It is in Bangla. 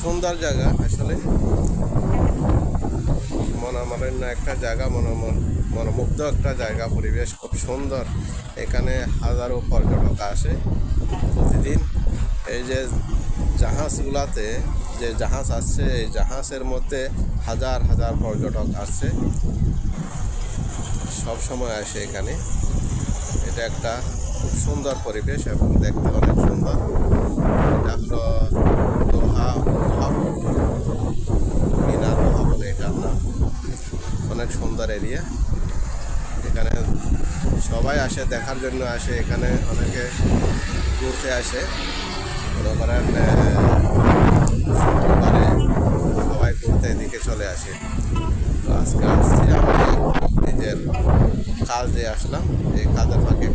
সুন্দর জায়গা আসলে, মনোমালিন্য একটা জায়গা, মনোমুগ্ধ একটা জায়গা, পরিবেশ খুব সুন্দর। এখানে হাজারো পর্যটক আসে প্রতিদিন। এই যে জাহাজগুলাতে যে জাহাজ আসছে, এই জাহাজের মধ্যে হাজার হাজার পর্যটক আসছে, সব সময় আসে এখানে। এটা একটা খুব সুন্দর পরিবেশ এবং দেখতে অনেক সুন্দর। এটা হলো দোহা, মিনার দোহা বলে এটার নাম। অনেক সুন্দর এরিয়া। এখানে সবাই আসে, দেখার জন্য আসে। এখানে অনেকে ঘুরতে আসে, মনে করেন শুক্রবারে সবাই ঘুরতে এদিকে চলে আসে। তো আজকে আসছি আমি নিজের কাজে আসলাম, এই কাজের ফাঁকে